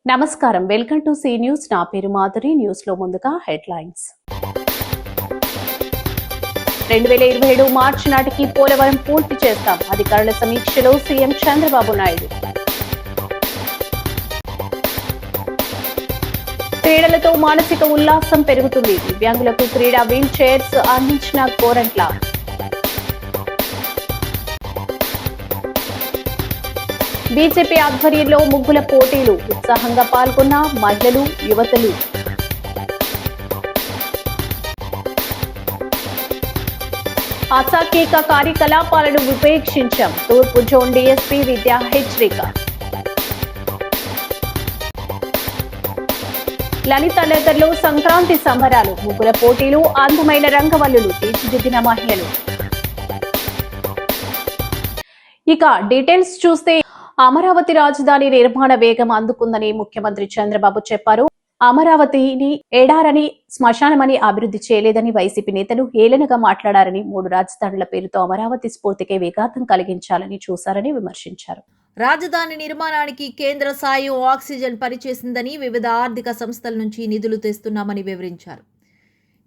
నమస్కారం, welcome to C news. నా పేరు మాధురి. న్యూస్ లో ముందుగా హెడ్లైన్స్. 2027 మార్చి నాటికి పోలవరం పూర్తి చేస్తాం. అధికారుల సమీక్షలో సీఎం చంద్రబాబు నాయుడు. క్రీడలతో మానసిక ఉల్లాసం పెరుగుతుంది. దివ్యాంగులకు క్రీడా వీల్ చైర్స్ అందించిన గోరంట్ల. బీజేపీ ఆధ్వర్యంలో ముగ్గుల పోటీలు, ఉత్సాహంగా పాల్గొన్న మహిళలు, యువతులు. అసాంఘిక కార్యకలాపాలను ఉపేక్షించాం. తూర్పు జోన్ డీఎస్పీ విద్యా హెచ్చరిక. లలిత నగర్లో సంక్రాంతి సంబరాలు, ముగ్గుల పోటీలు, అందమైన రంగవల్లులు తీర్చిదిద్దిన మహిళలు. ఇక డీటెయిల్స్ చూస్తే, అమరావతి రాజధాని నిర్మాణ వేగం అందుకుందని ముఖ్యమంత్రి చంద్రబాబు చెప్పారు. అమరావతిని ఎడారని, శ్మశానమని అభివృద్ధి చేయలేదని వైసీపీ నేతలు హేళనగా మాట్లాడారని, 3 రాజధానుల పేరుతో అమరావతి స్ఫూర్తికే విఘాతం కలిగించాలని చూశారని విమర్శించారు. రాజధాని నిర్మాణానికి కేంద్ర సాయం ఆక్సిజన్ పనిచేసిందని, వివిధ ఆర్థిక సంస్థల నుంచి నిధులు తెస్తున్నామని వివరించారు.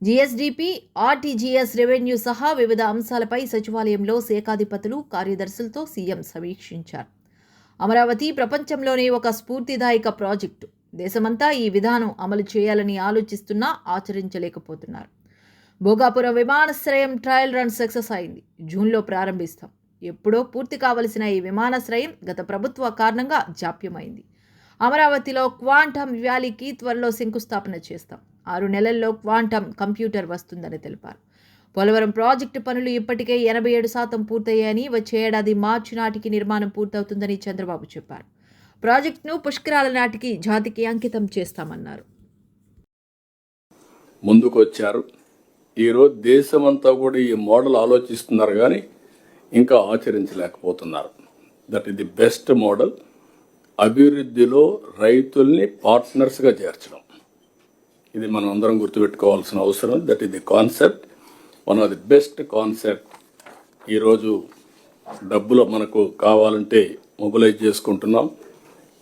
జీఎస్డీపీ, ఆర్టీజీఎస్, రెవెన్యూ సహా వివిధ అంశాలపై సచివాలయంలో శాఖాధిపతులు, కార్యదర్శులతో సీఎం సమీక్షించారు. అమరావతి ప్రపంచంలోనే ఒక స్ఫూర్తిదాయక ప్రాజెక్టు. దేశమంతా ఈ విధానం అమలు చేయాలని ఆలోచిస్తున్నా ఆచరించలేకపోతున్నారు. భోగాపురం విమానాశ్రయం ట్రయల్ రన్ సక్సెస్ అయింది. జూన్లో ప్రారంభిస్తాం. ఎప్పుడో పూర్తి కావలసిన ఈ విమానాశ్రయం గత ప్రభుత్వ కారణంగా జాప్యమైంది. అమరావతిలో క్వాంటమ్ వ్యాలీకి త్వరలో శంకుస్థాపన చేస్తాం. 6 నెలల్లో క్వాంటమ్ కంప్యూటర్ వస్తుందని తెలిపారు. పోలవరం ప్రాజెక్టు పనులు ఇప్పటికే 87% పూర్తయ్యాయని, వచ్చే ఏడాది మార్చి నాటికి నిర్మాణం పూర్తవుతుందని చంద్రబాబు చెప్పారు. ప్రాజెక్టును పుష్కరాల నాటికి జాతికి అంకితం చేస్తామన్నారు. ముందుకొచ్చారు. ఈరోజు దేశమంతా కూడా ఈ మోడల్ ఆలోచిస్తున్నారు, కానీ ఇంకా ఆచరించలేకపోతున్నారు. That is the best model. అభివృద్ధిలో రైతుల్ని పార్ట్నర్స్గా చేర్చడం, ఇది మనం అందరం గుర్తుపెట్టుకోవాల్సిన అవసరం. That is the concept, one of the best concept. ఈరోజు డబ్బులు మనకు కావాలంటే మొబిలైజ్ చేసుకుంటున్నాం.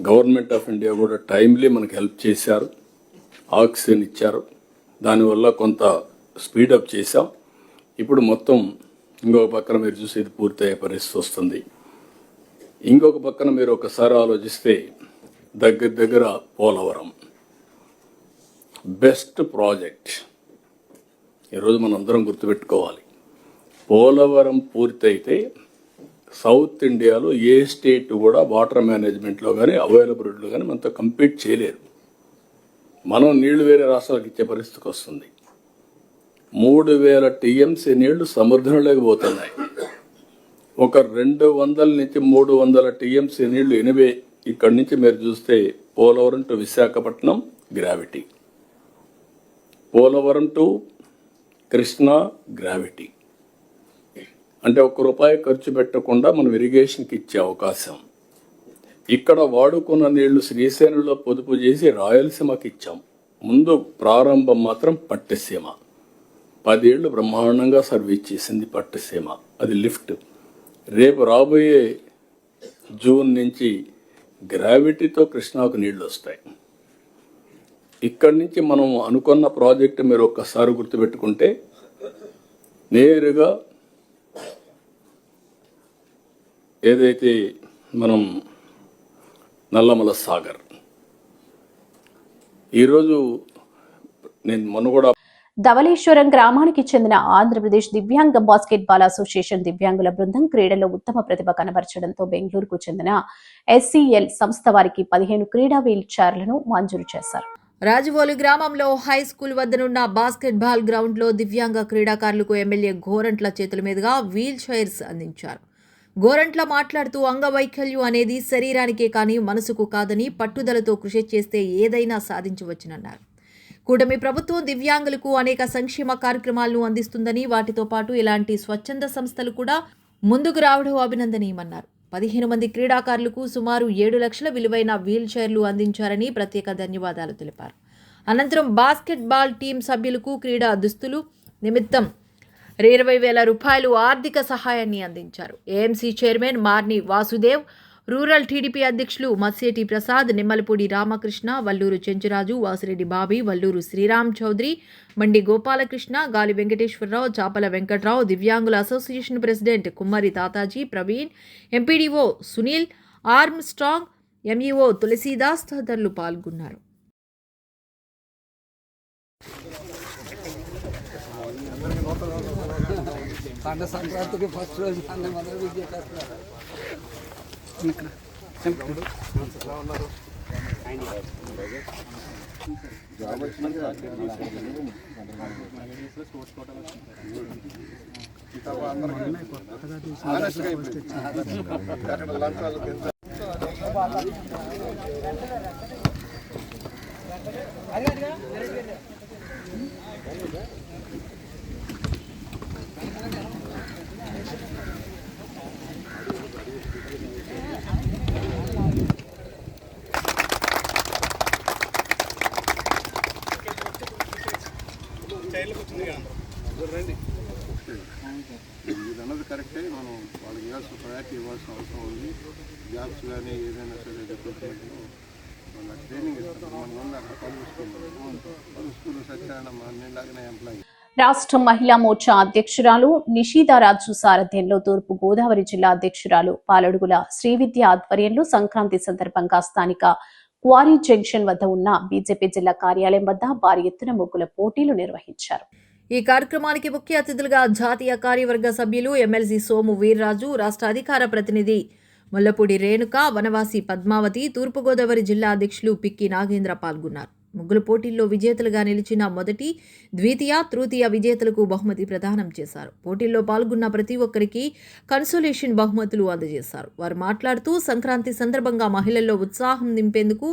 గవర్నమెంట్ ఆఫ్ ఇండియా కూడా టైమ్లీ మనకు హెల్ప్ చేశారు, ఆక్సిజన్ ఇచ్చారు. దానివల్ల కొంత స్పీడప్ చేశాం. ఇప్పుడు మొత్తం ఇంకొక పక్కన మీరు చూసేది పూర్తయ్యే పరిస్థితి వస్తుంది. ఇంకొక పక్కన మీరు ఒకసారి ఆలోచిస్తే, దగ్గర పోలవరం బెస్ట్ ప్రాజెక్ట్. ఈరోజు మనం అందరం గుర్తుపెట్టుకోవాలి, పోలవరం పూర్తయితే సౌత్ ఇండియాలో ఏ స్టేట్ కూడా వాటర్ మేనేజ్మెంట్లో కానీ అవైలబిలిటీలో కానీ మనతో కంపీట్ చేయలేరు. మనం నీళ్లు వేరే రాష్ట్రాలకు ఇచ్చే పరిస్థితికి వస్తుంది. 3000 టీఎంసీ నీళ్లు సముద్రంలోకి పోతున్నాయి. ఒక 200 నుంచి 300 టీఎంసీ నీళ్లు 80 ఇక్కడి నుంచి మీరు చూస్తే Polavaram to Visakhapatnam gravity, Polavaram to Krishna gravity. అంటే ₹1 ఖర్చు పెట్టకుండా మనం ఇరిగేషన్కి ఇచ్చే అవకాశం. ఇక్కడ వాడుకున్న నీళ్లు శ్రీశైలంలో పొదుపు చేసి రాయలసీమకి ఇచ్చాం. ముందు ప్రారంభం మాత్రం పట్టిసీమ 10 ఏళ్ళు బ్రహ్మాండంగా సర్వీస్ చేసింది పట్టిసీమ. అది లిఫ్ట్. రేపు రాబోయే జూన్ నుంచి గ్రావిటీతో కృష్ణాకు నీళ్లు వస్తాయి. ఇక్కడి నుంచి మనం అనుకున్న ప్రాజెక్టు మీరు ఒక్కసారి గుర్తుపెట్టుకుంటే, నేరుగా ఏదైతే మనం నల్లమల సాగర్, ఈరోజు నేను మొన్న కూడా ధవళేశ్వరం గ్రామానికి చెందిన ఆంధ్రప్రదేశ్ దివ్యాంగ బాస్కెట్బాల్ అసోసియేషన్ దివ్యాంగుల బృందం క్రీడల్లో ఉత్తమ ప్రతిభ కనబరచడంతో బెంగళూరుకు చెందిన SCL సంస్థ వారికి 15 క్రీడా వీల్ చైర్లను మంజూరు చేశారు. రాజవోలు గ్రామంలో హై స్కూల్ వద్దనున్న బాస్కెట్బాల్ గ్రౌండ్లో దివ్యాంగ క్రీడాకారులకు ఎమ్మెల్యే గోరంట్ల చేతుల మీదుగా వీల్ చైర్స్ అందించారు. గోరంట్ల మాట్లాడుతూ, అంగవైకల్యం అనేది శరీరానికే కానీ మనసుకు కాదని, పట్టుదలతో కృషి చేస్తే ఏదైనా సాధించవచ్చునన్నారు. కూటమి ప్రభుత్వం దివ్యాంగులకు అనేక సంక్షేమ కార్యక్రమాలను అందిస్తుందని, వాటితో పాటు ఇలాంటి స్వచ్ఛంద సంస్థలు కూడా ముందుకు రావడం అభినందనీయమన్నారు. 15 మంది క్రీడాకారులకు సుమారు 7 లక్షల విలువైన వీల్ చైర్లు అందించారని ప్రత్యేక ధన్యవాదాలు తెలిపారు. అనంతరం బాస్కెట్బాల్ టీం సభ్యులకు క్రీడా దుస్తులు నిమిత్తం 20,000 రూపాయలు ఆర్థిక సహాయాన్ని అందించారు. AMC chairman Marni Vasudev rural TDP అధ్యక్షులు మత్స్యేటి ప్రసాద్, నిమ్మలపూడి రామకృష్ణ, వల్లూరు చెంచురాజు, వాసిరెడ్డి బాబీ, వల్లూరు శ్రీరామ్ చౌదరి, మండి గోపాలకృష్ణ, గాలి వెంకటేశ్వరరావు, చాపల వెంకట్రావు, దివ్యాంగుల అసోసియేషన్ ప్రెసిడెంట్ కుమ్మరి Tataji Praveen, MPDO Sunil, arm strong, MEO Tulsidas తదితరులు పాల్గొన్నారు. పండ సంక్రాంతికి ఫస్ట్ రోజు అన్నం అందరూ విజయ చేస్తున్నారు. అన్నది కరెక్టే. మనం వాళ్ళకి ఇవ్వాల్సిన ప్రయారిటీ ఇవ్వాల్సిన అవసరం ఉంది. జాబ్స్ కానీ ఏదైనా సరే డెవలప్మెంట్లో మన ట్రైనింగ్ ఇస్తారు. మన వల్ల అక్కడ పలు స్కూల్ సత్యనారాయణ అన్నిలాగానే ఎంప్లాయీ. రాష్ట్ర మహిళా మోర్చా అధ్యక్షురాలు నిషితారాజు సారథ్యంలో తూర్పు గోదావరి జిల్లా అధ్యక్షురాలు పాలడుగుల శ్రీవిద్య ఆధ్వర్యంలో సంక్రాంతి సందర్భంగా స్థానిక క్వారీ జంక్షన్ వద్ద ఉన్న బీజేపీ జిల్లా కార్యాలయం వద్ద భారీ ఎత్తున ముగ్గుల పోటీలు నిర్వహించారు. ఈ కార్యక్రమానికి ముఖ్య అతిథులుగా జాతీయ కార్యవర్గ సభ్యులు ఎమ్మెల్సీ సోము వీర్రాజు, రాష్ట్ర అధికార ప్రతినిధి ముల్లపూడి రేణుక, వనవాసి పద్మావతి, తూర్పుగోదావరి జిల్లా అధ్యక్షులు పిక్కి నాగేంద్ర పాల్గొన్నారు. ముగ్గుల పోటీల్లో విజేతలుగా నిలిచిన మొదటి, ద్వితీయ, తృతీయ విజేతలకు బహుమతి ప్రదానం చేశారు. పోటీల్లో పాల్గొన్న ప్రతి ఒక్కరికి కన్సోలేషన్ బహుమతులు అందజేశారు. వారు మాట్లాడుతూ సంక్రాంతి సందర్భంగా మహిళల్లో ఉత్సాహం నింపేందుకు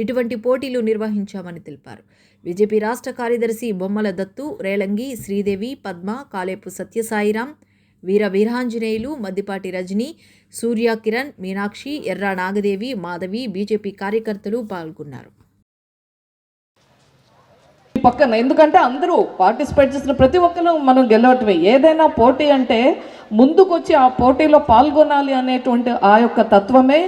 ఇటువంటి పోటీలు నిర్వహించామని తెలిపారు. బీజేపీ రాష్ట్ర కార్యదర్శి బొమ్మల దత్తు, రేలంగి శ్రీదేవి, పద్మ, కాలేపు సత్యసాయిరాం, వీర వీరాంజనేయులు, మద్దిపాటి రజని, సూర్య కిరణ్, మీనాక్షి, ఎర్రా నాగదేవి, మాధవి, బీజేపీ కార్యకర్తలు పాల్గొన్నారు. పక్కన ఎందుకంటే అందరూ పార్టిసిపేట్ చేసిన ప్రతి ఒక్కరు మనం గెలవటమే. ఏదైనా పోటీ అంటే ముందుకొచ్చి ఆ పోటీలో పాల్గొనాలి అనేటువంటి ఆ యొక్క తత్వమే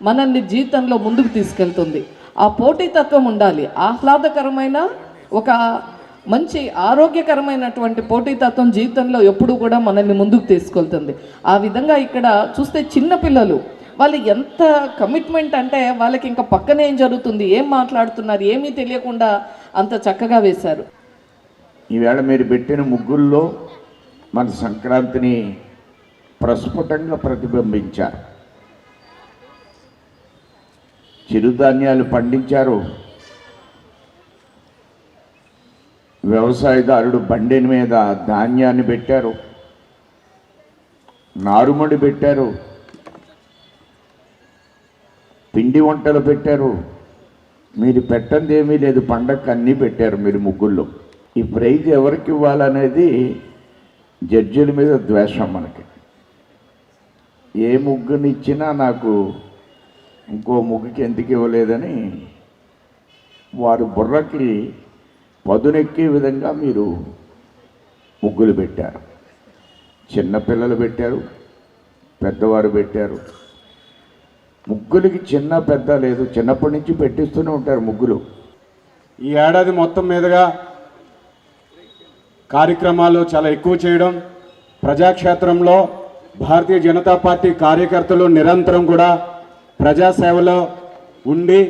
మనల్ని జీవితంలో ముందుకు తీసుకెళ్తుంది. ఆ పోటీ తత్వం ఉండాలి. ఆహ్లాదకరమైన ఒక మంచి ఆరోగ్యకరమైనటువంటి పోటీతత్వం జీవితంలో ఎప్పుడు కూడా మనల్ని ముందుకు తీసుకెళ్తుంది. ఆ విధంగా ఇక్కడ చూస్తే చిన్నపిల్లలు వాళ్ళు ఎంత కమిట్మెంట్ అంటే వాళ్ళకి ఇంకా పక్కన ఏం జరుగుతుంది, ఏం మాట్లాడుతున్నారు ఏమీ తెలియకుండా అంత చక్కగా వేశారు. ఈవేళ మీరు పెట్టిన ముగ్గుల్లో మన సంక్రాంతిని ప్రస్ఫుటంగా ప్రతిబింబించారు. చిరుధాన్యాలు పండించారు. వ్యవసాయదారుడు బండి మీద ధాన్యాన్ని పెట్టారు, నారుమడి పెట్టారు, పిండి వంటలు పెట్టారు. మీరు పెట్టంది ఏమీ లేదు, పండగకు అన్నీ పెట్టారు మీరు ముగ్గుల్లో. ఈ ప్రైజ్ ఎవరికి ఇవ్వాలనేది జడ్జిల మీద ద్వేషం మనకి. ఏ ముగ్గునిచ్చినా నాకు ఇంకో ముగ్గుకి ఎందుకు ఇవ్వలేదని వారు బుర్రకి పదునెక్కే విధంగా మీరు ముగ్గులు పెట్టారు. చిన్నపిల్లలు పెట్టారు, పెద్దవారు పెట్టారు. ముగ్గులకి చిన్న పెద్ద లేదు, చిన్నప్పటి నుంచి పెట్టిస్తూనే ఉంటారు ముగ్గులు. ఈ ఏడాది మొత్తం మీదుగా కార్యక్రమాలు చాలా ఎక్కువ చేయడం, ప్రజాక్షేత్రంలో భారతీయ జనతా పార్టీ కార్యకర్తలు నిరంతరం కూడా ప్రజాసేవలో ఉండి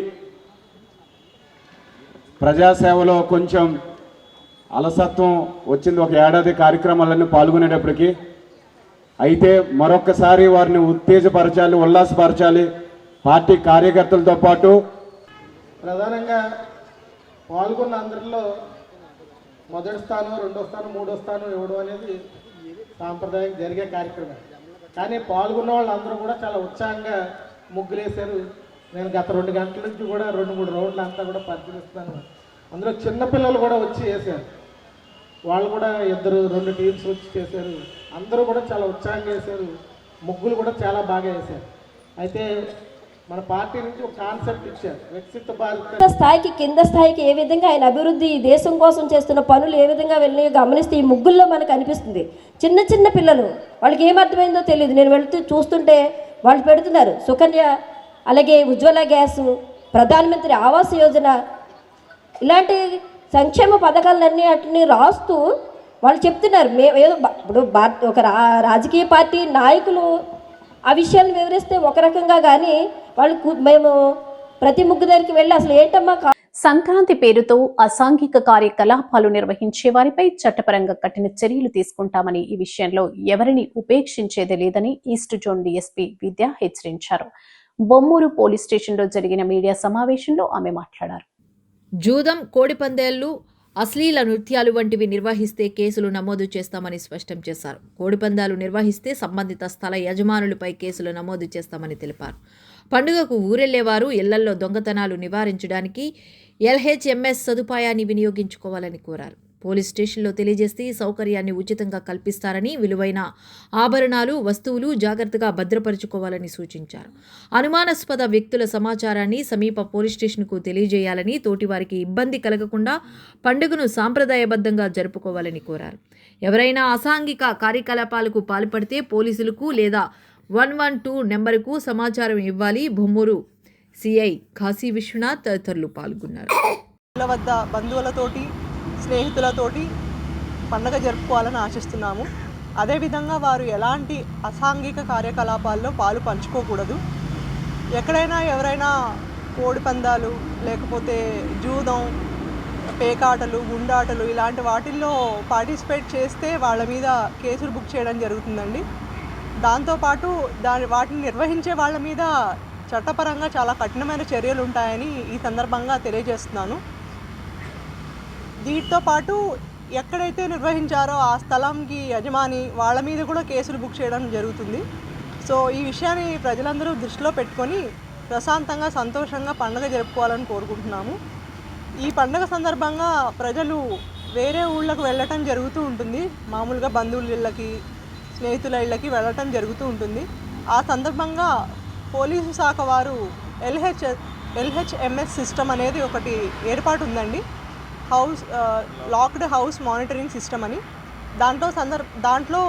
ప్రజాసేవలో కొంచెం అలసత్వం వచ్చింది ఒక ఏడాది కార్యక్రమాలన్నీ పాల్గొనేటప్పటికీ. అయితే మరొక్కసారి వారిని ఉత్తేజపరచాలి, ఉల్లాసపరచాలి. పార్టీ కార్యకర్తలతో పాటు ప్రధానంగా పాల్గొన్న అందరిలో మొదటి స్థానం, రెండో స్థానం, మూడో స్థానం ఇవ్వడం అనేది సాంప్రదాయం జరిగే కార్యక్రమం. కానీ పాల్గొన్న వాళ్ళందరూ కూడా చాలా ఉత్సాహంగా ముగ్గులేశారు. నేను గత 2 గంటల నుంచి కూడా 2-3 రౌండ్లు అంతా కూడా పరిశీలిస్తున్నాను. అందులో చిన్నపిల్లలు కూడా వచ్చి వేశారు. వాళ్ళు కూడా 2 టీమ్స్ వచ్చి చేశారు. అందరూ కూడా చాలా ఉత్సాహంగా వేశారు. ముగ్గులు కూడా చాలా బాగా వేశారు. అయితే మన పార్టీ నుంచి ఒక కాన్సెప్ట్ ఇచ్చారు, వికసిత భారత్ స్థాయికి కింద స్థాయికి ఏ విధంగా ఆయన అభివృద్ధి ఈ దేశం కోసం చేస్తున్న పనులు ఏ విధంగా వెళ్ళినాయో గమనిస్తే ఈ ముగ్గుల్లో మనకు అనిపిస్తుంది. చిన్న చిన్న పిల్లలు వాళ్ళకి ఏమర్థమైందో తెలియదు. నేను వెళ్తూ చూస్తుంటే వాళ్ళు పెడుతున్నారు. సుకన్య, అలాగే ఉజ్వల గ్యాసు, ప్రధానమంత్రి ఆవాస్ యోజన, ఇలాంటి సంక్షేమ పథకాలన్నీ వాటిని రాస్తూ వాళ్ళు చెప్తున్నారు. ఏదో ఇప్పుడు ఒక రాజకీయ పార్టీ నాయకులు ఆ విషయాలను వివరిస్తే ఒక రకంగా, కానీ వాళ్ళు మేము ప్రతి ముగ్గు దగ్గరికి వెళ్ళి అసలు ఏంటమ్మా సంక్రాంతి పేరుతో అసాంఘిక కార్యకలాపాలు నిర్వహించే వారిపై చట్టపరంగా కఠిన చర్యలు తీసుకుంటామని, ఈ విషయంలో ఎవరిని ఉపేక్షించేదే లేదని ఈస్ట్ జోన్ డీఎస్పీ విద్య హెచ్చరించారు. బొమ్మూరు పోలీస్ స్టేషన్లో జరిగిన మీడియా సమావేశంలో ఆమె మాట్లాడారు. జూదం, కోడిపందేళ్లు, అశ్లీల నృత్యాలు వంటివి నిర్వహిస్తే కేసులు నమోదు చేస్తామని స్పష్టం చేశారు. కోడిపందాలు నిర్వహిస్తే సంబంధిత స్థల యజమానులపై కేసులు నమోదు చేస్తామని తెలిపారు. పండుగకు ఊరెళ్లేవారు ఇళ్లల్లో దొంగతనాలు నివారించడానికి LHMS సదుపాయాన్ని వినియోగించుకోవాలని కోరారు. పోలీస్ స్టేషన్లో తెలియజేస్తే ఈ సౌకర్యాన్ని ఉచితంగా కల్పిస్తారని, విలువైన ఆభరణాలు, వస్తువులు జాగ్రత్తగా భద్రపరుచుకోవాలని సూచించారు. అనుమానాస్పద వ్యక్తుల సమాచారాన్ని సమీప పోలీస్ స్టేషన్కు తెలియజేయాలని, తోటివారికి ఇబ్బంది కలగకుండా పండుగను సాంప్రదాయబద్ధంగా జరుపుకోవాలని కోరారు. ఎవరైనా అసాంఘిక కార్యకలాపాలకు పాల్పడితే పోలీసులకు లేదా 112 నెంబరుకు సమాచారం ఇవ్వాలి. బొమ్మూరు సిఐ కాశీ విశ్వనాథ్ తదితరులు పాల్గొన్నారు. వద్ద బంధువులతోటి, స్నేహితులతోటి పండుగ జరుపుకోవాలని ఆశిస్తున్నాము. అదేవిధంగా వారు ఎలాంటి అసాంఘిక కార్యకలాపాల్లో పాలు పంచుకోకూడదు. ఎక్కడైనా ఎవరైనా కోడి పందాలు, లేకపోతే జూదం, పేకాటలు, గుండాటలు ఇలాంటి వాటిల్లో పార్టిసిపేట్ చేస్తే వాళ్ళ మీద కేసులు బుక్ చేయడం జరుగుతుందండి. దాంతోపాటు వాటిని నిర్వహించే వాళ్ళ మీద చట్టపరంగా చాలా కఠినమైన చర్యలు ఉంటాయని ఈ సందర్భంగా తెలియజేస్తున్నాను. దీంతో పాటు ఎక్కడైతే నిర్వహించారో ఆ స్థలంకి యజమాని వాళ్ళ మీద కూడా కేసులు బుక్ చేయడం జరుగుతుంది. సో ఈ విషయాన్ని ప్రజలందరూ దృష్టిలో పెట్టుకొని ప్రశాంతంగా, సంతోషంగా పండుగ జరుపుకోవాలని కోరుకుంటున్నాము. ఈ పండుగ సందర్భంగా ప్రజలు వేరే ఊళ్ళకు వెళ్ళటం జరుగుతూ ఉంటుంది. మామూలుగా బంధువుల ఇళ్ళకి, స్నేహితుల ఇళ్ళకి వెళ్ళటం జరుగుతూ ఉంటుంది. ఆ సందర్భంగా పోలీసు శాఖ వారు LHMS సిస్టమ్ అనేది ఒకటి ఏర్పాటు ఉందండి. లాక్డ్ హౌస్ మానిటరింగ్ సిస్టమ్ అని. దాంట్లో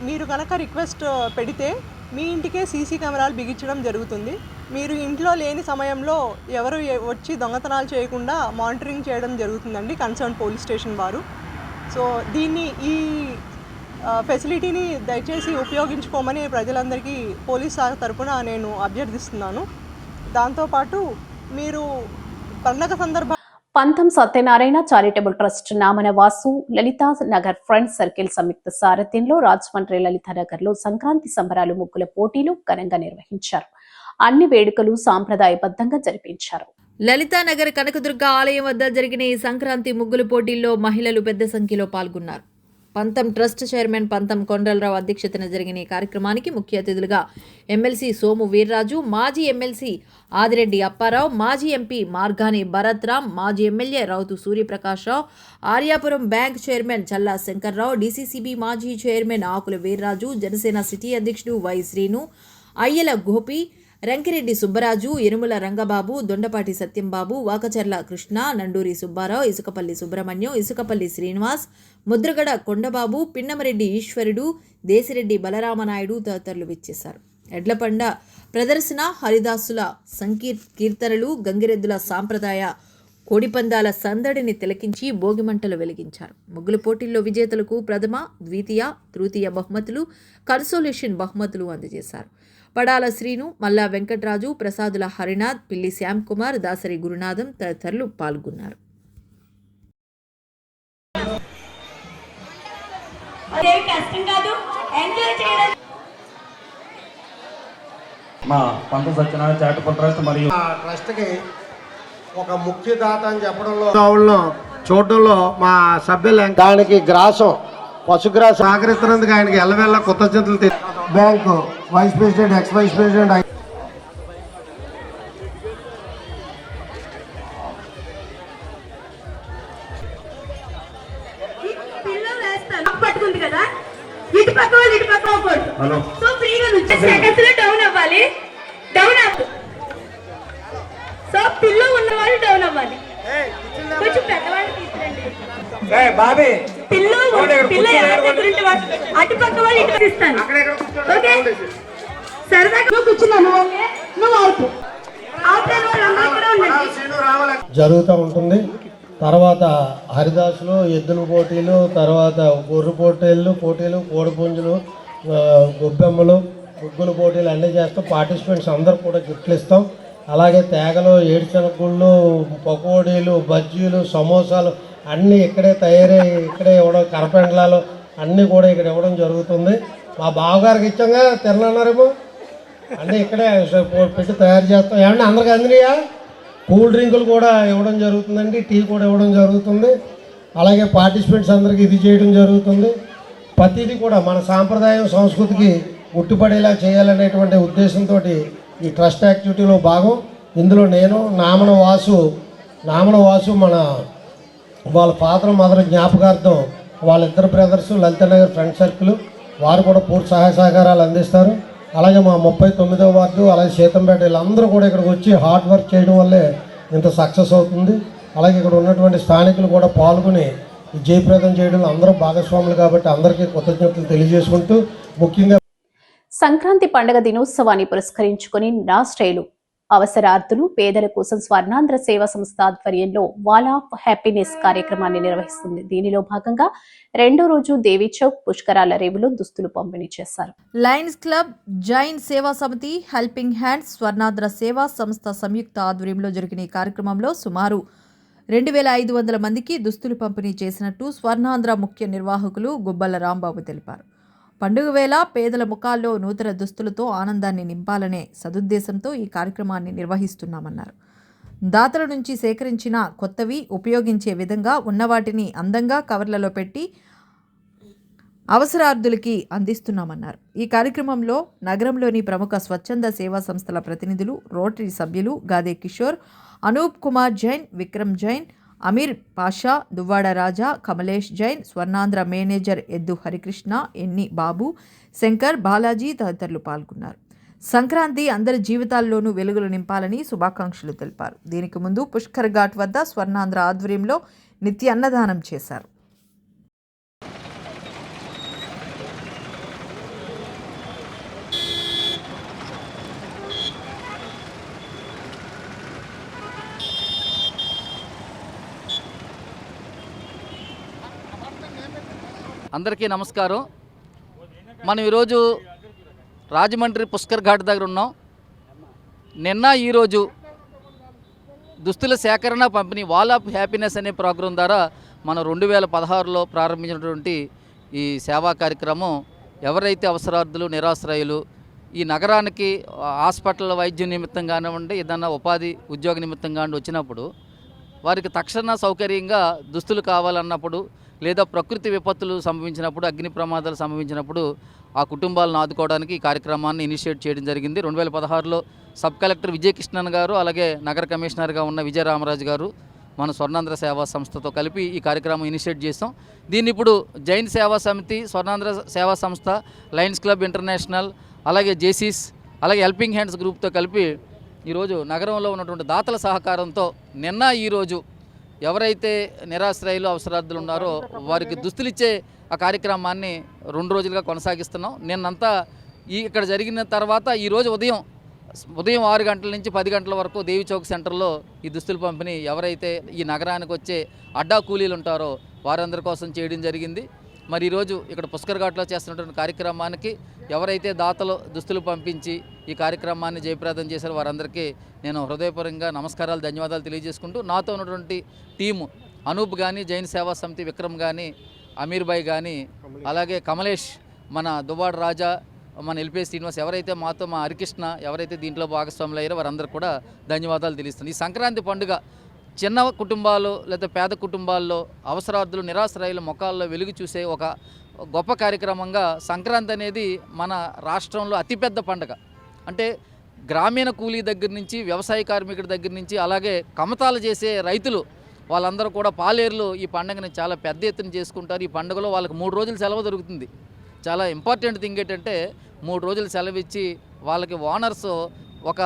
మీరు కనుక రిక్వెస్ట్ పెడితే మీ ఇంటికే సీసీ కెమెరాలు బిగించడం జరుగుతుంది. మీరు ఇంట్లో లేని సమయంలో ఎవరు వచ్చి దొంగతనాలు చేయకుండా మానిటరింగ్ చేయడం జరుగుతుందండి కన్సర్న్ పోలీస్ స్టేషన్ వారు. సో ఈ ఫెసిలిటీని దయచేసి ఉపయోగించుకోమని ప్రజలందరికీ పోలీస్ శాఖ తరపున నేను అభ్యర్థిస్తున్నాను. దాంతోపాటు మీరు పండగ Pantham Satyanarayana charitable trust Namana Vasu Lalitha Nagar friends circle సంయుక్త సారథ్యంలో రాజమండ్రి లలితానగర్ లో సంక్రాంతి సంబరాలు, ముగ్గుల పోటీలు ఘనంగా నిర్వహించారు. అన్ని వేడుకలు సాంప్రదాయబద్ధంగా జరిపించారు. లలితానగర్ కనకదుర్గ ఆలయం వద్ద జరిగిన ఈ సంక్రాంతి ముగ్గుల పోటీల్లో మహిళలు పెద్ద సంఖ్యలో పాల్గొన్నారు. పంతం ట్రస్ట్ చైర్మన్ పంతం కొండలరావు అధ్యక్షతన జరిగిన ఈ కార్యక్రమానికి ముఖ్య అతిథులుగా ఎమ్మెల్సీ సోము వీర్రాజు, మాజీ ఎమ్మెల్సీ ఆదిరెడ్డి అప్పారావు, మాజీ ఎంపీ మార్గాని భరత్రామ్, మాజీ MLA Rautu Suryaprakashrao, Aryapuram bank chairman Challa Shankarrao, DCCB మాజీ చైర్మన్ ఆకుల వీర్రాజు, జనసేన సిటీ అధ్యక్షుడు వై శ్రీను, అయ్యల గోపి, రంకిరెడ్డి సుబ్బరాజు, ఎనుముల రంగబాబు, దొండపాటి సత్యంబాబు, వాకచర్ల కృష్ణ, నండూరి సుబ్బారావు, ఇసుకపల్లి సుబ్రహ్మణ్యం, ఇసుకపల్లి శ్రీనివాస్, ముద్రగడ కొండబాబు, పిన్నమరెడ్డి ఈశ్వరుడు, దేశిరెడ్డి బలరామనాయుడు తదితరులు విచ్చేశారు. ఎడ్లపండ ప్రదర్శన, హరిదాసుల కీర్తనలు, గంగిరెద్దుల సాంప్రదాయ కోడిపందాల సందడిని తిలకించి భోగిమంటలు వెలిగించారు. ముగ్గుల పోటీల్లో విజేతలకు ప్రథమ, ద్వితీయ, తృతీయ బహుమతులు, కన్సోలేషన్ బహుమతులు అందజేశారు. పడాల శ్రీను, మల్లా వెంకట్రాజు, ప్రసాదుల హరినాథ్, పిల్లి శ్యామ్ కుమార్, దాసరి గురునాథం తదితరులు పాల్గొన్నారు. మా పంత సత్యనారాయణ చారిటబుల్ ట్రస్ట్ మరియు ట్రస్ట్కి ఒక ముఖ్యదాత అని చెప్పడంలో చూడడంలో మా సభ్యులు దానికి గ్రాసం, పశుగ్రాసం సహకరిస్తున్నందుకు ఆయనకి ఎల్లవెల్ల కృతజ్ఞతలు. Bank vice president, ex vice president పట్టుకుంది కదా, ఇటు పక్క వాళ్ళు ఇటు పక్క అవ్వకూడదు. సో ఫ్రీగా సెకండ్స్ లో డౌన్ అవ్వాలి, సో పిల్ల ఉన్న వాళ్ళు డౌన్ అవ్వాలి. కొంచెం పెద్దవాళ్ళు తీసుకురండి. పిల్ల అటు పక్క వాళ్ళు ఇటు ఇస్తాను. ఓకే, సరదాగా కూర్చున్నాను, ఓకే, నువ్వు అవుట్. అవుట్ అయిన వాళ్ళందరూ కూడా ఉండండి. జరుగుతూ ఉంటుంది. తర్వాత హరిదాసులు, ఎద్దుల పోటీలు, తర్వాత గొర్రె పోటీలు, కోడిపుంజులు, గొబ్బెమ్మలు, ముగ్గుల పోటీలు అన్నీ చేస్తాం. పార్టిసిపెంట్స్ అందరూ కూడా గిఫ్ట్లు ఇస్తాం. అలాగే తేగలు, ఏడుశనగుళ్ళు, పకోడీలు, బజ్జీలు, సమోసాలు అన్నీ ఇక్కడే తయారై ఇక్కడే ఇవ్వడం, కరపెండలాలు అన్నీ కూడా ఇక్కడ ఇవ్వడం జరుగుతుంది. మా బావగారికి ఇచ్చాంగా తిరలన్నారేమో అన్నీ ఇక్కడే పెట్టి తయారు చేస్తాం. ఏమన్నా అందరికి అందినాయా? కూల్ డ్రింకులు కూడా ఇవ్వడం జరుగుతుందండి, టీ కూడా ఇవ్వడం జరుగుతుంది. అలాగే పార్టిసిపెంట్స్ అందరికీ ఇది చేయడం జరుగుతుంది. ప్రతిదీ కూడా మన సాంప్రదాయం సంస్కృతికి ఉట్టిపడేలా చేయాలనేటువంటి ఉద్దేశంతో ఈ ట్రస్ట్ యాక్టివిటీలో భాగం. ఇందులో నేను నామన వాసు మన వాళ్ళ ఫాదర్ మదర్ జ్ఞాపకార్థం వాళ్ళిద్దరు బ్రదర్స్ లలితనగర్ ఫ్రెండ్ సర్కిల్ వారు కూడా పూర్తి సహాయ సహకారాలు అందిస్తారు. అలాగే మా 39వ వార్డు, అలాగే సీతంపేట వీళ్ళందరూ కూడా ఇక్కడికి వచ్చి హార్డ్ వర్క్ చేయడం వల్లే ఇంత సక్సెస్ అవుతుంది. అలాగే ఇక్కడ ఉన్నటువంటి స్థానికులు కూడా పాల్గొని జయప్రదం చేయడంలో అందరూ భాగస్వాములు కాబట్టి అందరికీ కృతజ్ఞతలు తెలియజేసుకుంటూ, ముఖ్యంగా సంక్రాంతి పండుగ దినోత్సవాన్ని పురస్కరించుకుని రాష్ట్రీయులు అవసరార్థులు పేదల కోసం స్వర్ణాంధ్ర సేవా సంస్థ ఆధ్వర్యంలో వాల్ ఆఫ్ హ్యాపీనెస్ కార్యక్రమాన్ని నిర్వహిస్తుంది. దీనిలో భాగంగా రెండో రోజు దేవీ చౌక్ పుష్కరాల రేవులో దుస్తులు పంపిణీ చేశారు. లయన్స్ క్లబ్, జైన్ సేవా సమితి, హెల్పింగ్ హ్యాండ్స్, స్వర్ణాంధ్ర సేవా సంస్థ సంయుక్త ఆధ్వర్యంలో జరిగిన ఈ కార్యక్రమంలో సుమారు 2500 మందికి దుస్తులు పంపిణీ చేసినట్టు స్వర్ణాంధ్ర ముఖ్య నిర్వాహకులు గుబ్బల రాంబాబు తెలిపారు. పండుగ వేళ పేదల ముఖాల్లో నూతన దుస్తులతో ఆనందాన్ని నింపాలనే సదుద్దేశంతో ఈ కార్యక్రమాన్ని నిర్వహిస్తున్నామన్నారు. దాతల నుంచి సేకరించిన కొత్తవి ఉపయోగించే విధంగా ఉన్నవాటిని అందంగా కవర్లలో పెట్టి అవసరార్థులకి అందిస్తున్నామన్నారు. ఈ కార్యక్రమంలో నగరంలోని ప్రముఖ స్వచ్ఛంద సేవా సంస్థల ప్రతినిధులు, రోటరీ సభ్యులు గాదే కిషోర్, అనూప్ కుమార్ జైన్, విక్రమ్ జైన్, అమీర్ పాషా, దువ్వాడ రాజా, కమలేష్ జైన్, స్వర్ణాంధ్ర మేనేజర్ ఎద్దు హరికృష్ణ, ఎన్ని బాబు, శంకర్, బాలాజీ తదితరులు పాల్గొన్నారు. సంక్రాంతి అందరి జీవితాల్లోనూ వెలుగులు నింపాలని శుభాకాంక్షలు తెలిపారు. దీనికి ముందు పుష్కర్ ఘాట్ వద్ద స్వర్ణాంధ్ర ఆధ్వర్యంలో నిత్య అన్నదానం చేశారు. అందరికీ నమస్కారం. మనం ఈరోజు రాజమండ్రి పుష్కర్ ఘాట్ దగ్గర ఉన్నాం. నిన్న ఈరోజు దుస్తుల సేకరణ పంపిణీ వాల్ ఆఫ్ హ్యాపీనెస్ అనే ప్రోగ్రాం ద్వారా మనం 2016లో ప్రారంభించినటువంటి ఈ సేవా కార్యక్రమం ఎవరైతే అవసరార్థులు, నిరాశ్రయులు ఈ నగరానికి హాస్పిటల్ వైద్యం నిమిత్తం కానివ్వండి, ఏదన్నా ఉపాధి ఉద్యోగ నిమిత్తం కానివ్వండి వచ్చినప్పుడు వారికి తక్షణ సౌకర్యంగా దుస్తులు కావాలన్నప్పుడు, లేదా ప్రకృతి విపత్తులు సంభవించినప్పుడు, అగ్ని ప్రమాదాలు సంభవించినప్పుడు ఆ కుటుంబాలను ఆదుకోవడానికి ఈ కార్యక్రమాన్ని ఇనిషియేట్ చేయడం జరిగింది. 2016లో సబ్ కలెక్టర్ విజయకృష్ణన్ గారు, అలాగే నగర కమిషనర్గా ఉన్న విజయరామరాజు గారు మన స్వర్ణాంధ్ర సేవా సంస్థతో కలిపి ఈ కార్యక్రమం ఇనిషియేట్ చేస్తాం. దీన్ని ఇప్పుడు జైన్ సేవా సమితి, స్వర్ణాంధ్ర సేవా సంస్థ, లయన్స్ క్లబ్ ఇంటర్నేషనల్, అలాగే జేసీస్, అలాగే హెల్పింగ్ హ్యాండ్స్ గ్రూప్తో కలిపి ఈరోజు నగరంలో ఉన్నటువంటి దాతల సహకారంతో నిన్న ఈరోజు ఎవరైతే నిరాశ్రయులు, అవసరార్థులు ఉన్నారో వారికి దుస్తులు ఇచ్చే ఆ కార్యక్రమాన్ని 2 రోజులుగా కొనసాగిస్తున్నాం. నిన్నంతా ఇక్కడ జరిగిన తర్వాత ఈరోజు ఉదయం 6 గంటల నుంచి 10 గంటల వరకు దేవి చౌక్ సెంటర్లో ఈ దుస్తులు పంపిణీ ఎవరైతే ఈ నగరానికి వచ్చే అడ్డా కూలీలు ఉంటారో వారందరి కోసం చేయడం జరిగింది. మరి ఈరోజు ఇక్కడ పుష్కర్ ఘాట్లో చేస్తున్నటువంటి కార్యక్రమానికి ఎవరైతే దాతలు దుస్తులు పంపించి ఈ కార్యక్రమాన్ని జయప్రదం చేశారో వారందరికీ నేను హృదయపూర్వకంగా నమస్కారాలు, ధన్యవాదాలు తెలియజేసుకుంటూ నాతో ఉన్నటువంటి టీము అనూప్ కానీ, జైన్ సేవా సమితి విక్రమ్ కానీ, అమీర్ భాయ్ కానీ, అలాగే కమలేష్, మన దువ్వాడ రాజా, మన ఎల్పీ శ్రీనివాస్ ఎవరైతే మాతో, మా హరికృష్ణ ఎవరైతే దీంట్లో భాగస్వాములు అయ్యారో వారందరికీ కూడా ధన్యవాదాలు తెలుస్తుంది. ఈ సంక్రాంతి పండుగ చిన్న కుటుంబాలు లేదా పేద కుటుంబాల్లో అవసరార్థులు, నిరాశ్రయుల ముఖాల్లో వెలుగు చూసే ఒక గొప్ప కార్యక్రమంగా సంక్రాంతి అనేది మన రాష్ట్రంలో అతిపెద్ద పండుగ. అంటే గ్రామీణ కూలీ దగ్గర నుంచి, వ్యవసాయ కార్మికుడి దగ్గర నుంచి, అలాగే కమతాలు చేసే రైతులు వాళ్ళందరూ కూడా పాలేరులు ఈ పండుగని చాలా పెద్ద ఎత్తున చేసుకుంటారు. ఈ పండుగలో వాళ్ళకి 3 రోజులు సెలవు దొరుకుతుంది. చాలా ఇంపార్టెంట్ థింగ్ ఏంటంటే 3 రోజులు సెలవు ఇచ్చి వాళ్ళకి ఓనర్స్ ఒక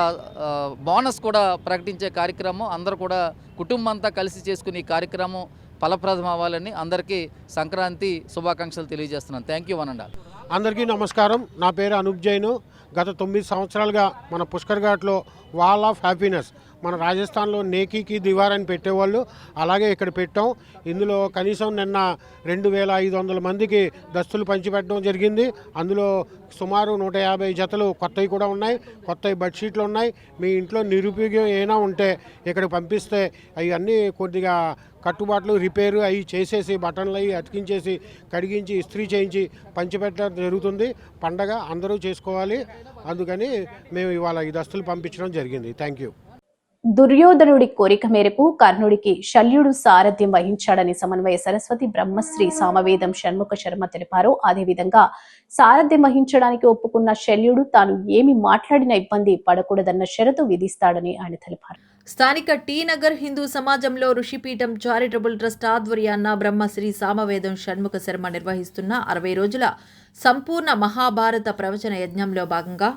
బోనస్ కూడా ప్రకటించే కార్యక్రమం. అందరూ కూడా కుటుంబం అంతా కలిసి చేసుకునే ఈ కార్యక్రమం ఫలప్రదం అవ్వాలని అందరికీ సంక్రాంతి శుభాకాంక్షలు తెలియజేస్తున్నాను. Thank you one and all. అందరికీ నమస్కారం. నా పేరు అనూప్ జైన్. గత 9 సంవత్సరాలుగా మన పుష్కర్ ఘాట్లో వాల్ ఆఫ్ హ్యాపీనెస్ మన రాజస్థాన్లో నేకీకి దివార్ అని పెట్టేవాళ్ళు, అలాగే ఇక్కడ పెట్టాం. ఇందులో కనీసం నిన్న 2500 మందికి దస్తులు పంచిపెట్టడం జరిగింది. అందులో సుమారు 150 జతలు కొత్తవి కూడా ఉన్నాయి, కొత్తవి బెడ్షీట్లు ఉన్నాయి. మీ ఇంట్లో నిరుపయోగం ఏమైనా ఉంటే ఇక్కడికి పంపిస్తే అవన్నీ కొద్దిగా కట్టుబాట్లు రిపేరు అవి చేసేసి బటన్లు అవి అతికించేసి కడిగించి ఇస్త్రీ చేయించి పంచిపెట్టడం జరుగుతుంది. పండగ అందరూ చేసుకోవాలి, అందుకని మేము ఇవాళ ఈ దస్తులు పంపించడం జరిగింది. Thank you. దుర్యోధనుడి కోరిక మేరకు కర్ణుడికి శల్యుడు సారథ్యం వహించాడని సమన్వయ సరస్వతి బ్రహ్మశ్రీ సామవేదం షణ్ముఖ శర్మ తెలిపారు. అదేవిధంగా సారథ్యం వహించడానికి ఒప్పుకున్న శల్యుడు తాను ఏమి మాట్లాడిన ఇబ్బంది పడకూడదన్న షరతు విధిస్తాడని ఆయన తెలిపారు. స్థానిక టీ నగర్ హిందూ సమాజంలో ఋషిపీఠం చారిటబుల్ ట్రస్ట్ ఆధ్వర్యాన బ్రహ్మశ్రీ సామవేదం షణ్ముఖ శర్మ నిర్వహిస్తున్న 60 రోజుల సంపూర్ణ మహాభారత ప్రవచన యజ్ఞంలో భాగంగా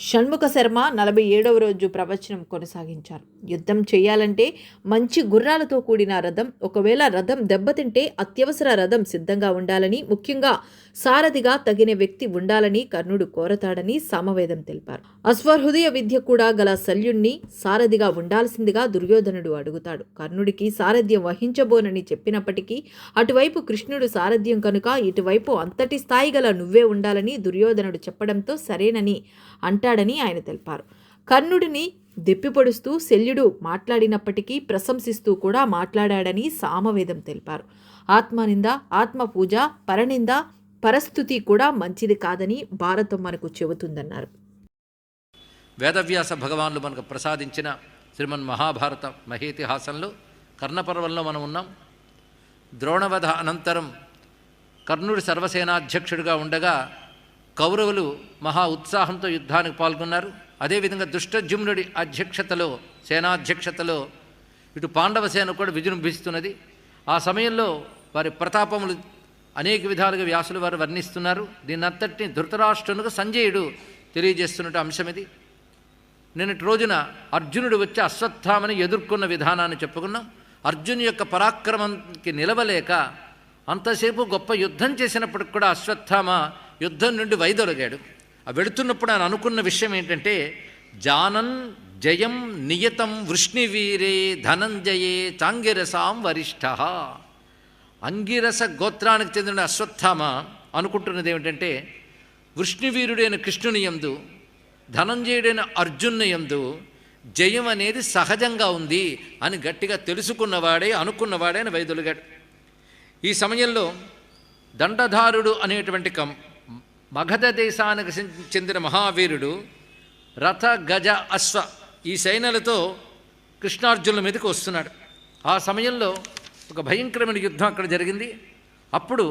షణ్ముఖ శర్మ 47వ రోజు ప్రవచనం కొనసాగించారు. యుద్ధం చేయాలంటే మంచి గుర్రాలతో కూడిన రథం, ఒకవేళ రథం దెబ్బతింటే అత్యవసర రథం సిద్ధంగా ఉండాలని, ముఖ్యంగా సారథిగా తగిన వ్యక్తి ఉండాలని కర్ణుడు కోరతాడని సామవేదం తెలిపారు. అశ్వహృదయ విద్య కూడా గల శల్యుణ్ణి సారథిగా ఉండాల్సిందిగా దుర్యోధనుడు అడుగుతాడు. కర్ణుడికి సారథ్యం వహించబోనని చెప్పినప్పటికీ అటువైపు కృష్ణుడు సారథ్యం కనుక ఇటువైపు అంతటి స్థాయి గల నువ్వే ఉండాలని దుర్యోధనుడు చెప్పడంతో సరేనని అంటాడని ఆయన తెలిపారు. కర్ణుడిని దెప్పిపొడుస్తూ శల్యుడు మాట్లాడినప్పటికీ ప్రశంసిస్తూ కూడా మాట్లాడాడని సామవేదం తెలిపారు. ఆత్మనింద, ఆత్మపూజ, పరనింద, పరస్థుతి కూడా మంచిది కాదని భారతం మనకు చెబుతుందన్నారు. వేదవ్యాస భగవానులు మనకు ప్రసాదించిన శ్రీమన్ మహాభారత మహేతిహాసంలో కర్ణపర్వంలో మనం ఉన్నాం. ద్రోణవధ అనంతరం కర్ణుడు సర్వసేనాధ్యక్షుడిగా ఉండగా కౌరవులు మహా ఉత్సాహంతో యుద్ధానికి పాల్గొన్నారు. అదేవిధంగా దుష్టజుమ్నుడి అధ్యక్షతలో, సేనాధ్యక్షతలో ఇటు పాండవ సేన కూడా విజృంభిస్తున్నది. ఆ సమయంలో వారి ప్రతాపములు అనేక విధాలుగా వ్యాసులు వారు వర్ణిస్తున్నారు. దీన్నంతటిని ధృతరాష్ట్రునికి సంజయుడు తెలియజేస్తున్నట్టు అంశం ఇది. నిన్నటి రోజున అర్జునుడు వచ్చి అశ్వత్థామని ఎదుర్కొన్న విధానాన్ని చెప్పుకున్నాం. అర్జును యొక్క పరాక్రమానికి నిలవలేక అంతసేపు గొప్ప యుద్ధం చేసినప్పటికి కూడా అశ్వత్థామ యుద్ధం నుండి వైదొలగాడు. ఆ వెళుతున్నప్పుడు ఆయన అనుకున్న విషయం ఏంటంటే, జానన్ జయం నియతం వృష్ణివీరే ధనంజయే చాంగిరసాం వరిష్ఠ. అంగిరస గోత్రానికి చెందిన అశ్వత్థామ అనుకుంటున్నది ఏమిటంటే, వృష్ణివీరుడైన కృష్ణుని యందు, ధనంజయుడైన అర్జునుని యందు జయం అనేది సహజంగా ఉంది అని గట్టిగా తెలుసుకున్నవాడే, అనుకున్నవాడే అని వైదొలిగాడు. ఈ సమయంలో దండధారుడు అనేటువంటి మగధ దేశానికి చెందిన మహావీరుడు రథ, గజ, అశ్వ ఈ సైన్యాలతో కృష్ణార్జునుల మీదకి వస్తున్నాడు. ఆ సమయంలో ఒక భయంకరమైన యుద్ధం అక్కడ జరిగింది. అప్పుడు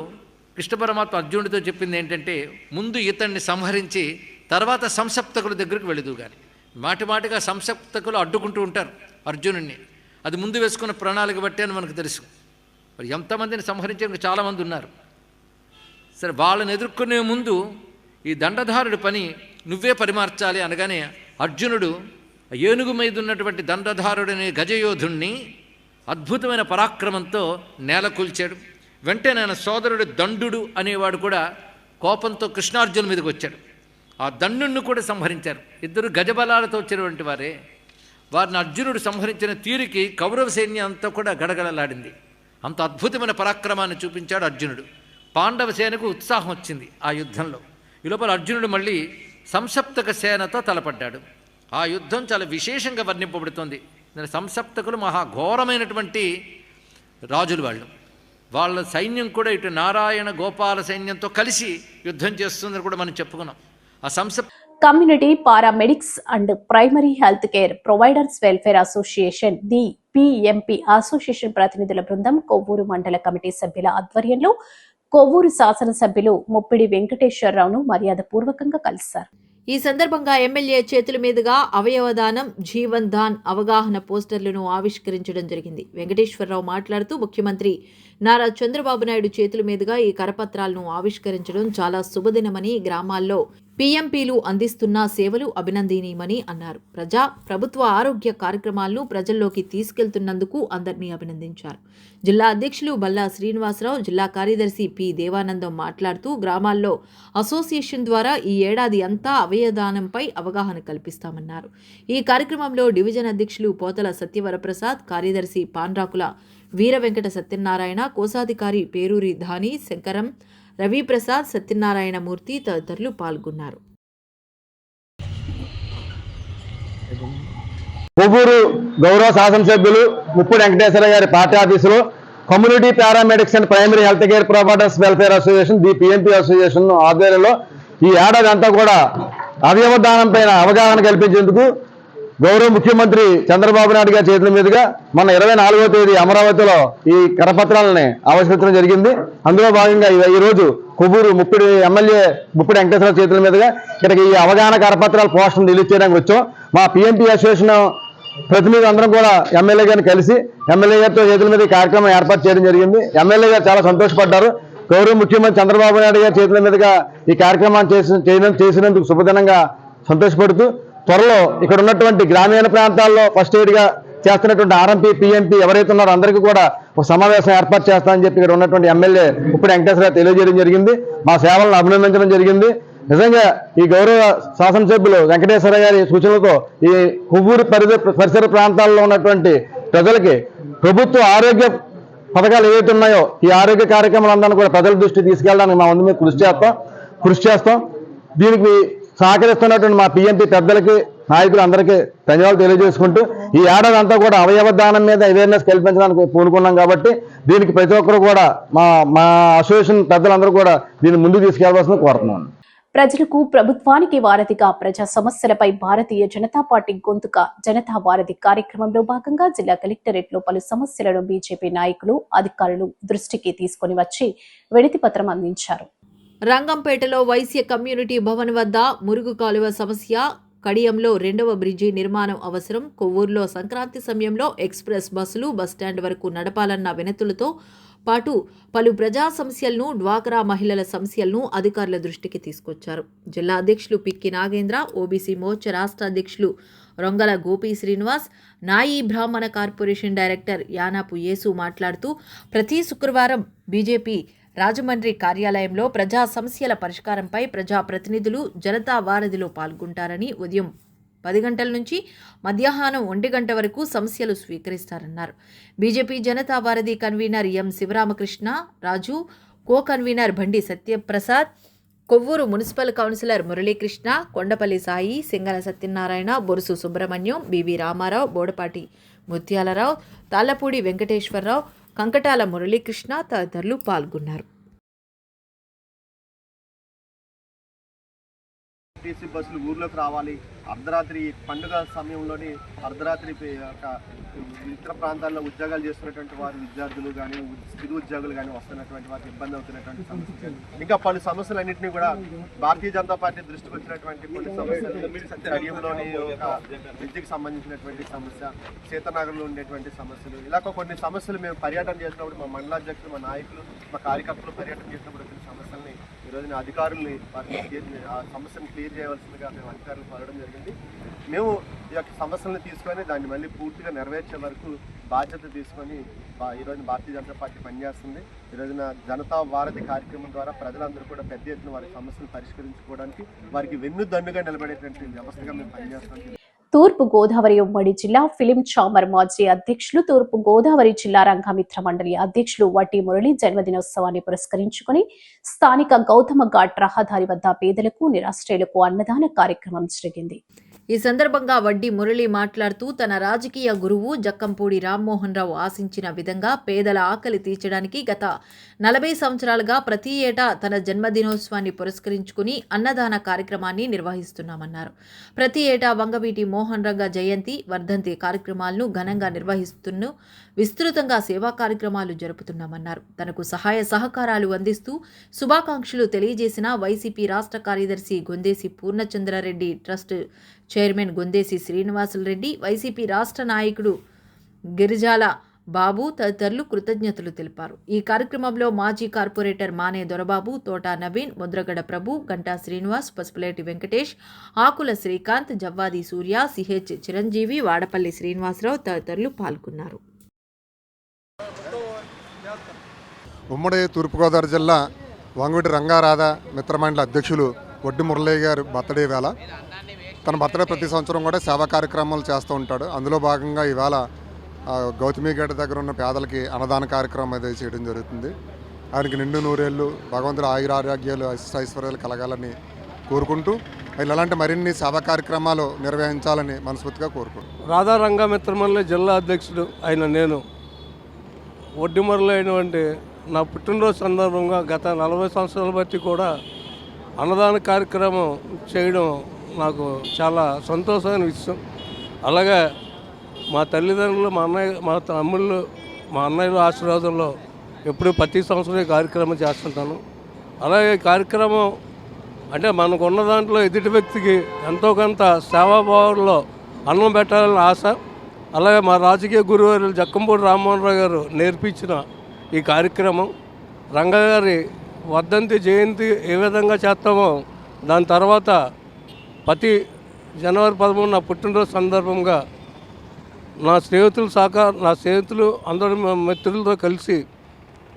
కృష్ణ పరమాత్మ అర్జునుడితో చెప్పింది ఏంటంటే, ముందు ఇతన్ని సంహరించి తర్వాత సంసప్తకుల దగ్గరికి వెళుదు కానీ. మాటిమాటిగా సంసప్తకులు అడ్డుకుంటూ ఉంటారు అర్జునుడిని. అది ముందు వేసుకున్న ప్రణాళిక బట్టి అని మనకు తెలుసు. మరి ఎంతమందిని సంహరించడానికి చాలామంది ఉన్నారు. సరే, వాళ్ళని ఎదుర్కొనే ముందు ఈ దండధారుడి పని నువ్వే పరిమార్చాలి అనగానే అర్జునుడు ఏనుగు మీద ఉన్నటువంటి దండధారుడనే గజయోధుణ్ణి అద్భుతమైన పరాక్రమంతో నేలకూల్చాడు. వెంటనే ఆయన సోదరుడు దండుడు అనేవాడు కూడా కోపంతో కృష్ణార్జునుల మీదకి వచ్చాడు. ఆ దండుని కూడా సంహరించారు. ఇద్దరు గజబలాలతో వచ్చినటువంటి వారే. వారిని అర్జునుడు సంహరించిన తీరుకి కౌరవ సైన్యం అంతా కూడా గడగడలాడింది. అంత అద్భుతమైన పరాక్రమాన్ని చూపించాడు అర్జునుడు. పాండవ సేనకు ఉత్సాహం వచ్చింది ఆ యుద్ధంలో. ఈ లోపల అర్జునుడు మళ్ళీ సంసప్తక సేనతో తలపడ్డాడు. ఆ యుద్ధం చాలా విశేషంగా వర్ణింపబడుతోంది. సంసప్తకులు మహాఘోరమైనటువంటి రాజులు వాళ్ళు. వాళ్ళ సైన్యం కూడా ఇటు నారాయణ గోపాల సైన్యంతో కలిసి యుద్ధం చేస్తుందని కూడా మనం చెప్పుకున్నాం. ఆ community paramedics and primary health care providers welfare association the PMP association ప్రతినిధుల బృందం కొవ్వూరు మండల కమిటీ సభ్యుల ఆధ్వర్యంలో కొవ్వూరు శాసనసభ్యులు ముప్పిడి వెంకటేశ్వరరావును మర్యాదపూర్వకంగా కలిశారు. ఈ సందర్భంగా ఎమ్మెల్యే చేతుల మీదుగా అవయవదానం, జీవన్ దాన్ అవగాహన పోస్టర్లను ఆవిష్కరించడం జరిగింది. వెంకటేశ్వరరావు మాట్లాడుతూ ముఖ్యమంత్రి నారా చంద్రబాబు నాయుడు చేతుల మీదుగా ఈ కరపత్రాలను ఆవిష్కరించడం చాలా శుభదినమని, గ్రామాల్లో పీఎంపీలు అందిస్తున్న సేవలు అభినందనీయమని అన్నారు. ప్రభుత్వ ఆరోగ్య కార్యక్రమాలను ప్రజల్లోకి తీసుకెళ్తున్నందుకు అందరినీ అభినందించారు. జిల్లా అధ్యక్షులు బల్లా శ్రీనివాసరావు, జిల్లా కార్యదర్శి పి దేవానందం మాట్లాడుతూ గ్రామాల్లో అసోసియేషన్ ద్వారా ఈ ఏడాది అంతా అవయవదానంపై అవగాహన కల్పిస్తామన్నారు. ఈ కార్యక్రమంలో డివిజన్ అధ్యక్షులు పోతల సత్యవరప్రసాద్, కార్యదర్శి పాండ్రాకుల వీర వెంకట సత్యనారాయణ, కోశాధికారి పేరూరి ధాని శంకరం, రవిప్రసాద్, సత్యనారాయణ మూర్తి తదితరులు పాల్గొన్నారు. కొవ్వూరు గౌరవ శాసనసభ్యులు ముప్పుడు వెంకటేశ్వర గారి పార్టీ ఆఫీసులో community paramedics and primary health care providers welfare association, the PMP association ఆధ్వర్యంలో ఈ ఏడాది అంతా కూడా అవయవదానం పైన అవగాహన కల్పించేందుకు గౌరవ ముఖ్యమంత్రి చంద్రబాబు నాయుడు గారి చేతుల మీదుగా మన 24వ తేదీ అమరావతిలో ఈ కరపత్రాలని ఆవిష్కరించడం జరిగింది. అందులో భాగంగా ఈ రోజు కొవ్వూరు ఎమ్మెల్యే ముప్పుడు వెంకటేశ్వర చేతుల మీదుగా ఇక్కడికి ఈ అవగాహన కరపత్రాల పోస్టర్ను రిలీజ్ చేయడానికి వచ్చాం. మా పిఎంపీ అసోసియేషన్ ప్రతినిధులు అందరం కూడా ఎమ్మెల్యే గారిని కలిసి ఎమ్మెల్యే గారితో చేతుల మీద ఈ కార్యక్రమం ఏర్పాటు చేయడం జరిగింది. ఎమ్మెల్యే గారు చాలా సంతోషపడ్డారు. గౌరవ ముఖ్యమంత్రి చంద్రబాబు నాయుడు గారి చేతుల మీదుగా ఈ కార్యక్రమాన్ని చేసినందుకు శుభదినంగా సంతోషపడుతూ త్వరలో ఇక్కడ ఉన్నటువంటి గ్రామీణ ప్రాంతాల్లో ఫస్ట్ ఎయిడ్గా చేస్తున్నటువంటి ఆర్ఎంపీ, పిఎంపీ ఎవరైతే ఉన్నారో అందరికీ కూడా ఒక సమావేశం ఏర్పాటు చేస్తామని చెప్పి ఇక్కడ ఉన్నటువంటి ఎమ్మెల్యే ముప్పుడు వెంకటేశ్వర తెలియజేయడం జరిగింది. మా సేవలను అభినందించడం జరిగింది. నిజంగా ఈ గౌరవ శాసనసభ్యులు వెంకటేశ్వర గారి సూచనలతో ఈ కొవ్వూరు పరిసర ప్రాంతాల్లో ఉన్నటువంటి ప్రజలకి ప్రభుత్వ ఆరోగ్య పథకాలు ఏవైతే ఉన్నాయో ఈ ఆరోగ్య కార్యక్రమాలందరినీ కూడా ప్రజల దృష్టికి తీసుకెళ్ళడానికి మా వంతు మీద కృషి చేస్తాం. దీనికి సహకరిస్తున్నటువంటి మా పిఎంపీ పెద్దలకి, నాయకులు అందరికీ ధన్యవాదాలు తెలియజేసుకుంటూ ఈ ఏడాది అంతా కూడా అవయవ దానం మీద అవేర్నెస్ కల్పించడానికి పూనుకున్నాం కాబట్టి దీనికి ప్రతి ఒక్కరు కూడా మా అసోసియేషన్ పెద్దలందరూ కూడా దీన్ని ముందుకు తీసుకెళ్లవలసింది కోరుతున్నాను. ప్రజలకు ప్రభుత్వానికి వారధిగా ప్రజా సమస్యలపై భారతీయ జనతా పార్టీ గొంతుక జనతా వారధి కార్యక్రమంలో భాగంగా జిల్లా కలెక్టరేట్ లో పలు సమస్యలను బీజేపీ నాయకులు, అధికారులు దృష్టికి తీసుకుని వచ్చి వినతి పత్రం అందించారు. రంగంపేటలో వైశ్య కమ్యూనిటీ భవన్ వద్ద మురుగు కాలువ సమస్య, కడియంలో 2వ బ్రిడ్జి నిర్మాణం అవసరం, కొవ్వూరులో సంక్రాంతి సమయంలో ఎక్స్ప్రెస్ బస్సులు బస్టాండ్ వరకు నడపాలన్న వినతులతో పాటు పలు ప్రజా సమస్యలను, డ్వాక్రా మహిళల సమస్యలను అధికారుల దృష్టికి తీసుకొచ్చారు. జిల్లా అధ్యక్షులు పిక్కి నాగేంద్ర, ఓబీసీ మోర్చా రాష్ట్ర అధ్యక్షులు రొంగల గోపి శ్రీనివాస్, నాయీ బ్రాహ్మణ కార్పొరేషన్ డైరెక్టర్ యానాపు యేసు మాట్లాడుతూ ప్రతి శుక్రవారం బీజేపీ రాజమండ్రి కార్యాలయంలో ప్రజా సమస్యల పరిష్కారంపై ప్రజా ప్రతినిధులు జనతా వారధిలో పాల్గొంటారని, ఉదయం 10 గంటల నుంచి మధ్యాహ్నం 1 గంట వరకు సమస్యలు స్వీకరిస్తారన్నారు. BJP Janata Varadhi convener M Sivaramakrishna Raju, co convener Bandi Satyaprasad, Kovvur municipal councillor Muralikrishna, Kondapalli Sai, Singala Satyanarayana, Borusu Subrahmanyam, BV Ramarao, Bodapati Mutyalarao, Tallapudi Venkateswararao, Kankatala Muralikrishna తదితరులు పాల్గొన్నారు. టీసీ బస్సులు ఊర్లోకి రావాలి. అర్ధరాత్రి పండుగ సమయంలోని అర్ధరాత్రి ఇతర ప్రాంతాల్లో ఉద్యోగాలు చేస్తున్నటువంటి వారు, విద్యార్థులు కానీ స్థిర ఉద్యోగులు కానీ వస్తున్నటువంటి వారికి ఇబ్బంది అవుతున్నటువంటి సమస్యలు, ఇంకా పలు సమస్యలన్నింటినీ కూడా భారతీయ జనతా పార్టీ దృష్టికి వచ్చినటువంటి కొన్ని సమస్యలు, కడియంలోని ఒక విద్యకు సంబంధించినటువంటి సమస్య, సీతానగర్లో ఉండేటువంటి సమస్యలు, ఇలా కొన్ని సమస్యలు మేము పర్యటన చేసినప్పుడు మా మండలాధ్యక్షులు, మా నాయకులు, మా కార్యకర్తలు పర్యటన చేసినప్పుడు వచ్చిన సమస్యల్ని ఈరోజు అధికారుల్ని ఆ సమస్యను క్లియర్ చేయవలసిందిగా మేము అధికారులు కోరడం జరిగింది. మేము ఈ యొక్క సమస్యలను తీసుకొని దాన్ని మళ్ళీ పూర్తిగా నెరవేర్చే వరకు బాధ్యత తీసుకొని ఈరోజు భారతీయ జనతా పార్టీ పనిచేస్తుంది. ఈరోజున జనతా వారధి కార్యక్రమం ద్వారా ప్రజలందరూ కూడా పెద్ద ఎత్తున వారి సమస్యలు పరిష్కరించుకోవడానికి వారికి వెన్నుదన్నుగా నిలబడేటువంటి వ్యవస్థగా మేము పనిచేస్తాం. తూర్పు గోదావరి ఉమ్మడి జిల్లా ఫిలిం ఛాంబర్ మాజీ అధ్యక్షులు, తూర్పు గోదావరి జిల్లా రంగమిత్ర మండలి అధ్యక్షులు వడ్డీ మురళి జన్మదినోత్సవాన్ని పురస్కరించుకుని స్థానిక గౌతమ ఘాట్ రహదారి వద్ద పేదలకు, నిరాశ్రయులకు అన్నదాన కార్యక్రమం జరిగింది. ఈ సందర్భంగా వడ్డీ మురళి మాట్లాడుతూ తన రాజకీయ గురువు జక్కంపూడి రామ్మోహన్ రావు ఆశించిన విధంగా పేదల ఆకలి తీర్చడానికి గత 40 సంవత్సరాలుగా ప్రతి ఏటా తన జన్మదినోత్సవాన్ని పురస్కరించుకుని అన్నదాన కార్యక్రమాన్ని నిర్వహిస్తున్నామన్నారు. ప్రతి ఏటా వంగవీటి మోహన్ రంగ జయంతి, వర్ధంతి కార్యక్రమాలను ఘనంగా నిర్వహిస్తూ విస్తృతంగా సేవా కార్యక్రమాలు జరుపుతున్నామన్నారు. తనకు సహాయ సహకారాలు అందిస్తూ శుభాకాంక్షలు తెలియజేసిన వైసీపీ రాష్ట్ర కార్యదర్శి Gondesi Purnachandrareddy, trust chairman Gondesi Srinivasulureddy, YCP రాష్ట్ర నాయకుడు గిరిజాల బాబు తదితరులు కృతజ్ఞతలు తెలిపారు. ఈ కార్యక్రమంలో మాజీ కార్పొరేటర్ మానే దొరబాబు, తోట నవీన్, ముద్రగడ ప్రభు, గంటా శ్రీనివాస్, పసుపులేటి వెంకటేష్, ఆకుల శ్రీకాంత్, జవ్వాది సూర్య, సిహెచ్ చిరంజీవి, వాడపల్లి శ్రీనివాసరావు తదితరులు పాల్గొన్నారు. ఉమ్మడి తూర్పుగోదావరి జిల్లా వంగవీటి రంగారాధ మిత్రమండలి అధ్యక్షులు వడ్డి మురళయ్య గారి బర్త్డే వేళ తన బర్త్డే ప్రతి సంవత్సరం కూడా సేవా కార్యక్రమాలు చేస్తూ ఉంటాడు. అందులో భాగంగా ఈవేళ గౌతమి గేట దగ్గర ఉన్న పేదలకి అన్నదాన కార్యక్రమం అయితే చేయడం జరుగుతుంది. ఆయనకి నిండు నూరేళ్ళు భగవంతుడు ఆయురారోగ్యాలు ఐశ్వర్యాలు కలగాలని కోరుకుంటూ ఇలాంటి మరిన్ని సేవా కార్యక్రమాలు నిర్వహించాలని మనస్ఫూర్తిగా కోరుకుంటున్నాను. రాధారంగ మిత్రమండలి జిల్లా అధ్యక్షుడు అయిన నేను వడ్డి మురళైనటువంటి నా పుట్టినరోజు సందర్భంగా గత 40 సంవత్సరాల బట్టి కూడా అన్నదాన కార్యక్రమం చేయడం నాకు చాలా సంతోషమైన విషయం. అలాగే మా తల్లిదండ్రులు, మా అన్నయ్య, మా తమ్ముళ్ళు, మా అన్నయ్యల ఆశీర్వాదంలో ఎప్పుడు ప్రతి సంవత్సరం ఈ కార్యక్రమం చేస్తుంటాను. అలాగే ఈ కార్యక్రమం అంటే మనకు ఉన్న దాంట్లో ఎదుటి వ్యక్తికి ఎంతో కొంత సేవాభావంలో అన్నం పెట్టాలని ఆశ. అలాగే మా రాజకీయ గురువారు జక్కంపూడి రామ్మోహన్ రావు గారు నేర్పించిన ఈ కార్యక్రమం రంగగారి వర్ధంతి జయంతి ఏ విధంగా చేస్తామో దాని తర్వాత ప్రతి జనవరి 13 నా పుట్టినరోజు సందర్భంగా నా స్నేహితులు అందరి మిత్రులతో కలిసి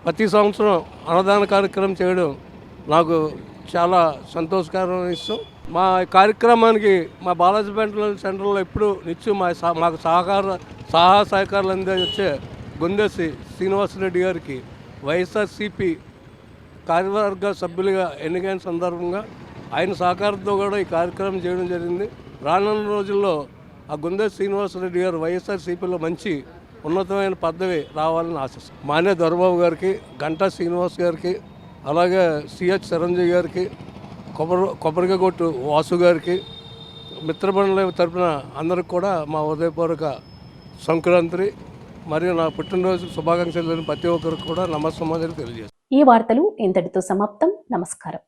ప్రతి సంవత్సరం అన్నదాన కార్యక్రమం చేయడం నాకు చాలా సంతోషకరమైన విషయం. మా కార్యక్రమానికి మా బాలాజీ పెంటల్ సెంటర్లో ఎప్పుడు నిత్యం మాకు సహకారాలు అందించే గుండెసి శ్రీనివాసరెడ్డి గారికి వైఎస్ఆర్సీపీ కార్యవర్గ సభ్యులుగా ఎన్నికైన సందర్భంగా ఆయన సహకారంతో కూడా ఈ కార్యక్రమం చేయడం జరిగింది. రానున్న రోజుల్లో ఆ గుండె శ్రీనివాసరెడ్డి గారు వైఎస్ఆర్సీపీలో మంచి ఉన్నతమైన పదవి రావాలని ఆశిస్తాం. మానే దొరబాబు గారికి, గంటా శ్రీనివాస్ గారికి, అలాగే సిహెచ్ చిరంజీవి గారికి, కొబ్బరిగొట్టు వాసు గారికి, మిత్రమండలి తరపున అందరికి కూడా మా హృదయపూర్వక సంక్రాంతి మరియు నా పుట్టినరోజు శుభాకాంక్షలు ప్రతి ఒక్కరికి కూడా నమస్కారం తెలియజేస్తాను. ఈ వార్తలు ఇంతటితో సమాప్తం. నమస్కారం.